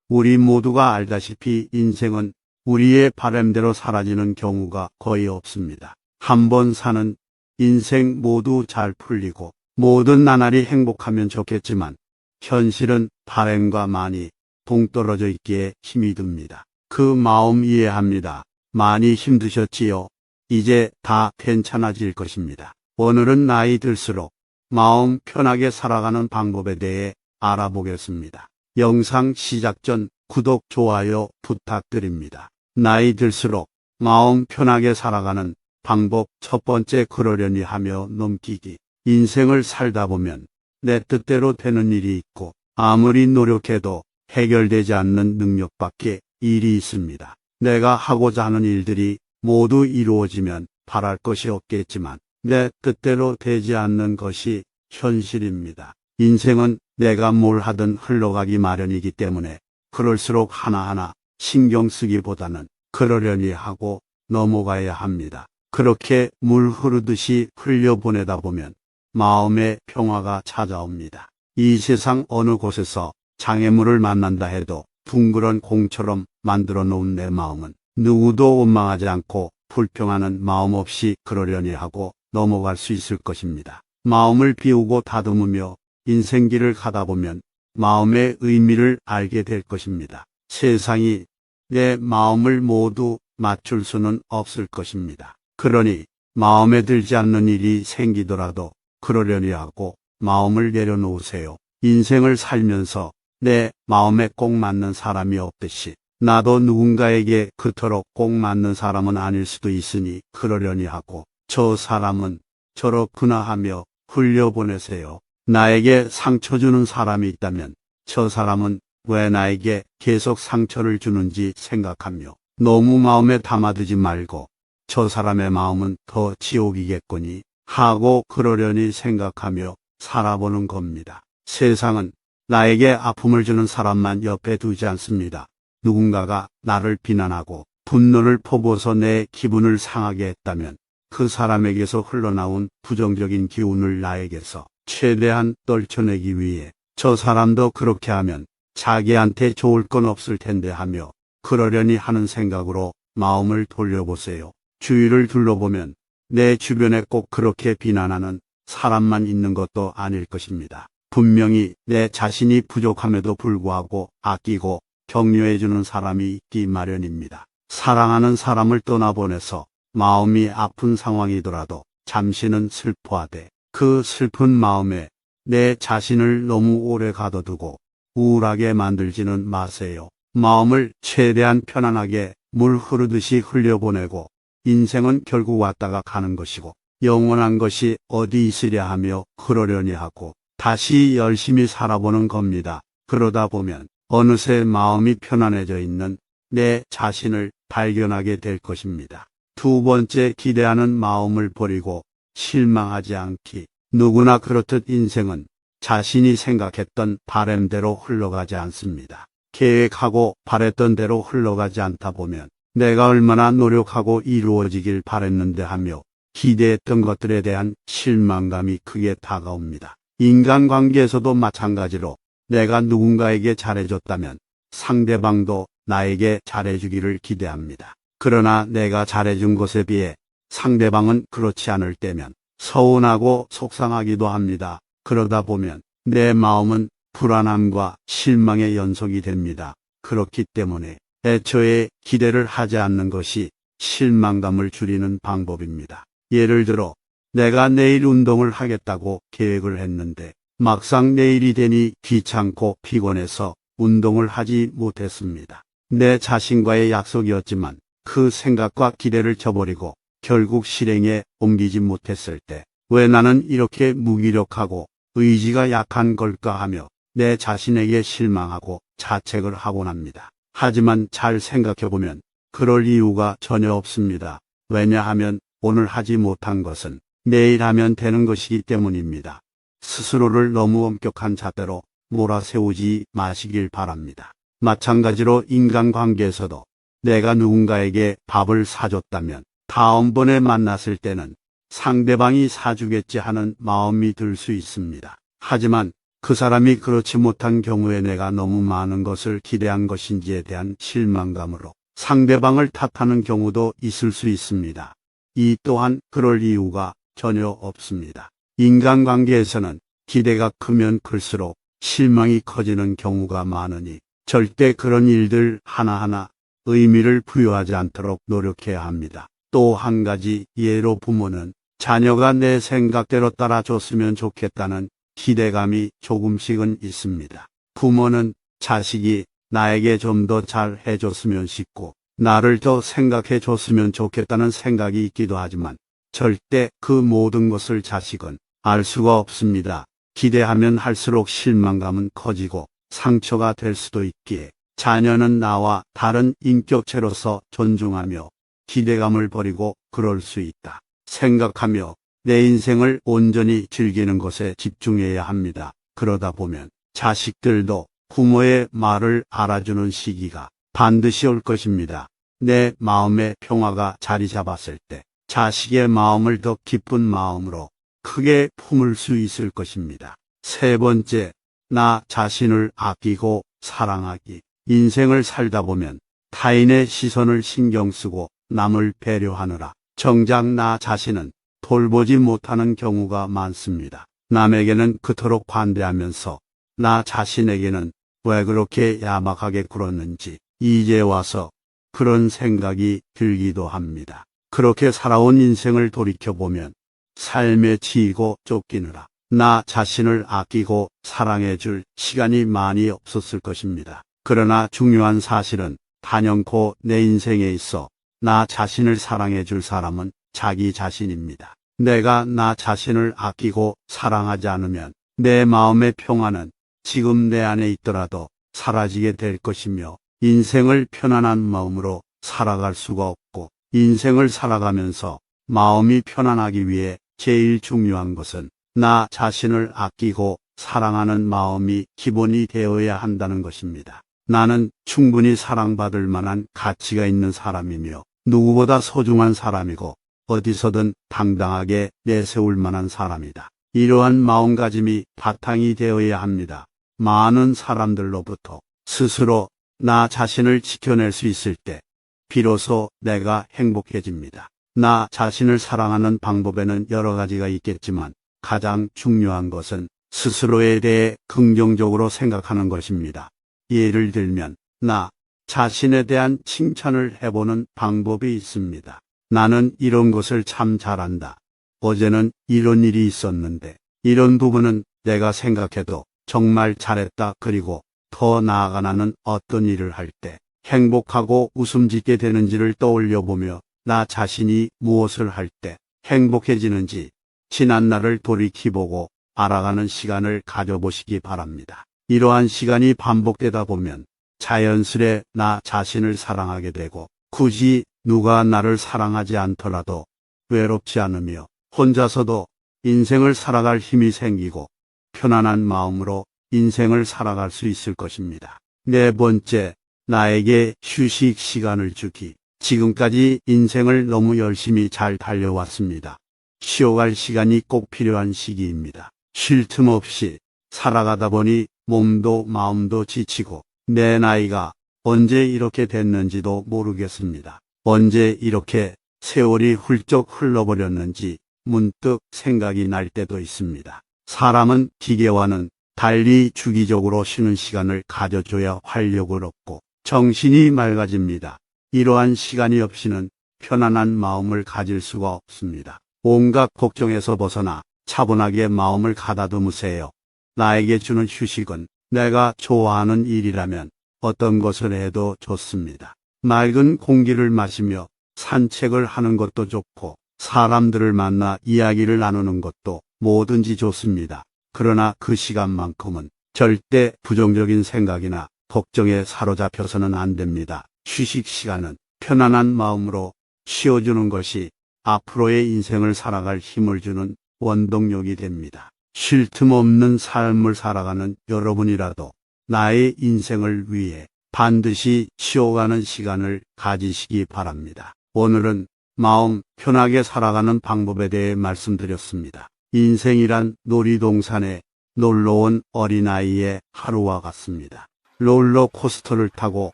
우리 모두가 알다시피 인생은 우리의 바람대로 사라지는 경우가 거의 없습니다. 한 번 사는 인생 모두 잘 풀리고 모든 나날이 행복하면 좋겠지만 현실은 바람과 많이 동떨어져 있기에 힘이 듭니다. 그 마음 이해합니다. 많이 힘드셨지요? 이제 다 괜찮아질 것입니다. 오늘은 나이 들수록 마음 편하게 살아가는 방법에 대해 알아보겠습니다. 영상 시작 전 구독, 좋아요 부탁드립니다. 나이 들수록 마음 편하게 살아가는 방법 첫 번째, 그러려니 하며 넘기기. 인생을 살다 보면 내 뜻대로 되는 일이 있고 아무리 노력해도 해결되지 않는 능력밖에 일이 있습니다. 내가 하고자 하는 일들이 모두 이루어지면 바랄 것이 없겠지만 내 뜻대로 되지 않는 것이 현실입니다. 인생은 내가 뭘 하든 흘러가기 마련이기 때문에 그럴수록 하나하나 신경 쓰기보다는 그러려니 하고 넘어가야 합니다. 그렇게 물 흐르듯이 흘려보내다 보면 마음의 평화가 찾아옵니다. 이 세상 어느 곳에서 장애물을 만난다 해도 둥그런 공처럼 만들어 놓은 내 마음은 누구도 원망하지 않고 불평하는 마음 없이 그러려니 하고 넘어갈 수 있을 것입니다. 마음을 비우고 다듬으며 인생길을 가다 보면 마음의 의미를 알게 될 것입니다. 세상이 내 마음을 모두 맞출 수는 없을 것입니다. 그러니 마음에 들지 않는 일이 생기더라도 그러려니 하고 마음을 내려놓으세요. 인생을 살면서 내 마음에 꼭 맞는 사람이 없듯이 나도 누군가에게 그토록 꼭 맞는 사람은 아닐 수도 있으니 그러려니 하고 저 사람은 저렇구나 하며 흘려보내세요. 나에게 상처 주는 사람이 있다면 저 사람은 왜 나에게 계속 상처를 주는지 생각하며 너무 마음에 담아두지 말고 저 사람의 마음은 더 지옥이겠거니 하고 그러려니 생각하며 살아보는 겁니다. 세상은 나에게 아픔을 주는 사람만 옆에 두지 않습니다. 누군가가 나를 비난하고 분노를 퍼부어서 내 기분을 상하게 했다면 그 사람에게서 흘러나온 부정적인 기운을 나에게서 최대한 떨쳐내기 위해 저 사람도 그렇게 하면 자기한테 좋을 건 없을 텐데 하며 그러려니 하는 생각으로 마음을 돌려보세요. 주위를 둘러보면 내 주변에 꼭 그렇게 비난하는 사람만 있는 것도 아닐 것입니다. 분명히 내 자신이 부족함에도 불구하고 아끼고 격려해주는 사람이 있기 마련입니다. 사랑하는 사람을 떠나보내서 마음이 아픈 상황이더라도 잠시는 슬퍼하되 그 슬픈 마음에 내 자신을 너무 오래 가둬두고 우울하게 만들지는 마세요. 마음을 최대한 편안하게 물 흐르듯이 흘려보내고 인생은 결국 왔다가 가는 것이고 영원한 것이 어디 있으랴 하며 그러려니 하고 다시 열심히 살아보는 겁니다. 그러다 보면 어느새 마음이 편안해져 있는 내 자신을 발견하게 될 것입니다. 두 번째, 기대하는 마음을 버리고 실망하지 않기. 누구나 그렇듯 인생은 자신이 생각했던 바람대로 흘러가지 않습니다. 계획하고 바랬던 대로 흘러가지 않다 보면 내가 얼마나 노력하고 이루어지길 바랬는데 하며 기대했던 것들에 대한 실망감이 크게 다가옵니다. 인간관계에서도 마찬가지로 내가 누군가에게 잘해줬다면 상대방도 나에게 잘해주기를 기대합니다. 그러나 내가 잘해준 것에 비해 상대방은 그렇지 않을 때면 서운하고 속상하기도 합니다. 그러다 보면 내 마음은 불안함과 실망의 연속이 됩니다. 그렇기 때문에 애초에 기대를 하지 않는 것이 실망감을 줄이는 방법입니다. 예를 들어 내가 내일 운동을 하겠다고 계획을 했는데 막상 내일이 되니 귀찮고 피곤해서 운동을 하지 못했습니다. 내 자신과의 약속이었지만 그 생각과 기대를 저버리고 결국 실행에 옮기지 못했을 때 왜 나는 이렇게 무기력하고 의지가 약한 걸까 하며 내 자신에게 실망하고 자책을 하곤 합니다. 하지만 잘 생각해보면 그럴 이유가 전혀 없습니다. 왜냐하면 오늘 하지 못한 것은 내일 하면 되는 것이기 때문입니다. 스스로를 너무 엄격한 잣대로 몰아세우지 마시길 바랍니다. 마찬가지로 인간관계에서도 내가 누군가에게 밥을 사줬다면 다음번에 만났을 때는 상대방이 사주겠지 하는 마음이 들 수 있습니다. 하지만 그 사람이 그렇지 못한 경우에 내가 너무 많은 것을 기대한 것인지에 대한 실망감으로 상대방을 탓하는 경우도 있을 수 있습니다. 이 또한 그럴 이유가 전혀 없습니다. 인간관계에서는 기대가 크면 클수록 실망이 커지는 경우가 많으니 절대 그런 일들 하나하나 의미를 부여하지 않도록 노력해야 합니다. 또 한 가지 예로 부모는 자녀가 내 생각대로 따라줬으면 좋겠다는 기대감이 조금씩은 있습니다. 부모는 자식이 나에게 좀 더 잘 해줬으면 싶고 나를 더 생각해 줬으면 좋겠다는 생각이 있기도 하지만 절대 그 모든 것을 자식은 알 수가 없습니다. 기대하면 할수록 실망감은 커지고 상처가 될 수도 있기에 자녀는 나와 다른 인격체로서 존중하며 기대감을 버리고 그럴 수 있다 생각하며 내 인생을 온전히 즐기는 것에 집중해야 합니다. 그러다 보면 자식들도 부모의 말을 알아주는 시기가 반드시 올 것입니다. 내 마음의 평화가 자리 잡았을 때 자식의 마음을 더 기쁜 마음으로 크게 품을 수 있을 것입니다. 세 번째, 나 자신을 아끼고 사랑하기. 인생을 살다 보면 타인의 시선을 신경 쓰고 남을 배려하느라 정작 나 자신은 돌보지 못하는 경우가 많습니다. 남에게는 그토록 관대하면서 나 자신에게는 왜 그렇게 야박하게 굴었는지 이제 와서 그런 생각이 들기도 합니다. 그렇게 살아온 인생을 돌이켜보면 삶에 지이고 쫓기느라 나 자신을 아끼고 사랑해줄 시간이 많이 없었을 것입니다. 그러나 중요한 사실은 단연코 내 인생에 있어 나 자신을 사랑해줄 사람은 자기 자신입니다. 내가 나 자신을 아끼고 사랑하지 않으면 내 마음의 평화는 지금 내 안에 있더라도 사라지게 될 것이며 인생을 편안한 마음으로 살아갈 수가 없고 인생을 살아가면서 마음이 편안하기 위해 제일 중요한 것은 나 자신을 아끼고 사랑하는 마음이 기본이 되어야 한다는 것입니다. 나는 충분히 사랑받을 만한 가치가 있는 사람이며 누구보다 소중한 사람이고 어디서든 당당하게 내세울 만한 사람이다. 이러한 마음가짐이 바탕이 되어야 합니다. 많은 사람들로부터 스스로 나 자신을 지켜낼 수 있을 때 비로소 내가 행복해집니다. 나 자신을 사랑하는 방법에는 여러 가지가 있겠지만 가장 중요한 것은 스스로에 대해 긍정적으로 생각하는 것입니다. 예를 들면 나 자신에 대한 칭찬을 해보는 방법이 있습니다. 나는 이런 것을 참 잘한다. 어제는 이런 일이 있었는데 이런 부분은 내가 생각해도 정말 잘했다. 그리고 더 나아가 나는 어떤 일을 할 때 행복하고 웃음 짓게 되는지를 떠올려 보며 나 자신이 무엇을 할 때 행복해지는지 지난 날을 돌이켜보고 알아가는 시간을 가져보시기 바랍니다. 이러한 시간이 반복되다 보면 자연스레 나 자신을 사랑하게 되고 굳이 누가 나를 사랑하지 않더라도 외롭지 않으며 혼자서도 인생을 살아갈 힘이 생기고 편안한 마음으로 인생을 살아갈 수 있을 것입니다. 네 번째, 나에게 휴식 시간을 주기. 지금까지 인생을 너무 열심히 잘 달려왔습니다. 쉬어갈 시간이 꼭 필요한 시기입니다. 쉴 틈 없이 살아가다 보니 몸도 마음도 지치고 내 나이가 언제 이렇게 됐는지도 모르겠습니다. 언제 이렇게 세월이 훌쩍 흘러버렸는지 문득 생각이 날 때도 있습니다. 사람은 기계와는 달리 주기적으로 쉬는 시간을 가져줘야 활력을 얻고 정신이 맑아집니다. 이러한 시간이 없이는 편안한 마음을 가질 수가 없습니다. 온갖 걱정에서 벗어나 차분하게 마음을 가다듬으세요. 나에게 주는 휴식은 내가 좋아하는 일이라면 어떤 것을 해도 좋습니다. 맑은 공기를 마시며 산책을 하는 것도 좋고 사람들을 만나 이야기를 나누는 것도 뭐든지 좋습니다. 그러나 그 시간만큼은 절대 부정적인 생각이나 걱정에 사로잡혀서는 안 됩니다. 휴식 시간은 편안한 마음으로 쉬어주는 것이 앞으로의 인생을 살아갈 힘을 주는 원동력이 됩니다. 쉴 틈 없는 삶을 살아가는 여러분이라도 나의 인생을 위해 반드시 쉬어가는 시간을 가지시기 바랍니다. 오늘은 마음 편하게 살아가는 방법에 대해 말씀드렸습니다. 인생이란 놀이동산에 놀러온 어린아이의 하루와 같습니다. 롤러코스터를 타고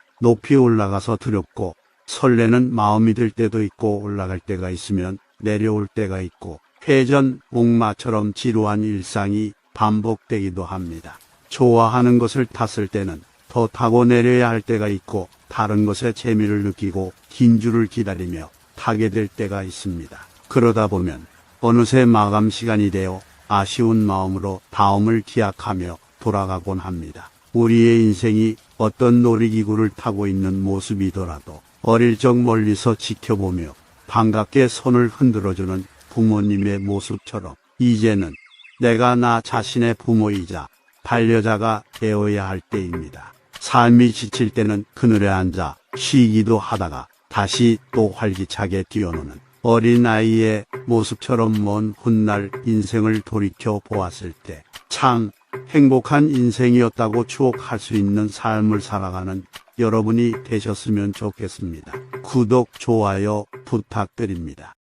높이 올라가서 두렵고 설레는 마음이 들 때도 있고 올라갈 때가 있으면 내려올 때가 있고 회전 목마처럼 지루한 일상이 반복되기도 합니다. 좋아하는 것을 탔을 때는 더 타고 내려야 할 때가 있고 다른 것에 재미를 느끼고 긴 줄을 기다리며 타게 될 때가 있습니다. 그러다 보면 어느새 마감 시간이 되어 아쉬운 마음으로 다음을 기약하며 돌아가곤 합니다. 우리의 인생이 어떤 놀이기구를 타고 있는 모습이더라도 어릴 적 멀리서 지켜보며 반갑게 손을 흔들어주는 부모님의 모습처럼 이제는 내가 나 자신의 부모이자 반려자가 되어야 할 때입니다. 삶이 지칠 때는 그늘에 앉아 쉬기도 하다가 다시 또 활기차게 뛰어노는 어린아이의 모습처럼 먼 훗날 인생을 돌이켜 보았을 때 참 행복한 인생이었다고 추억할 수 있는 삶을 살아가는 여러분이 되셨으면 좋겠습니다. 구독, 좋아요 부탁드립니다.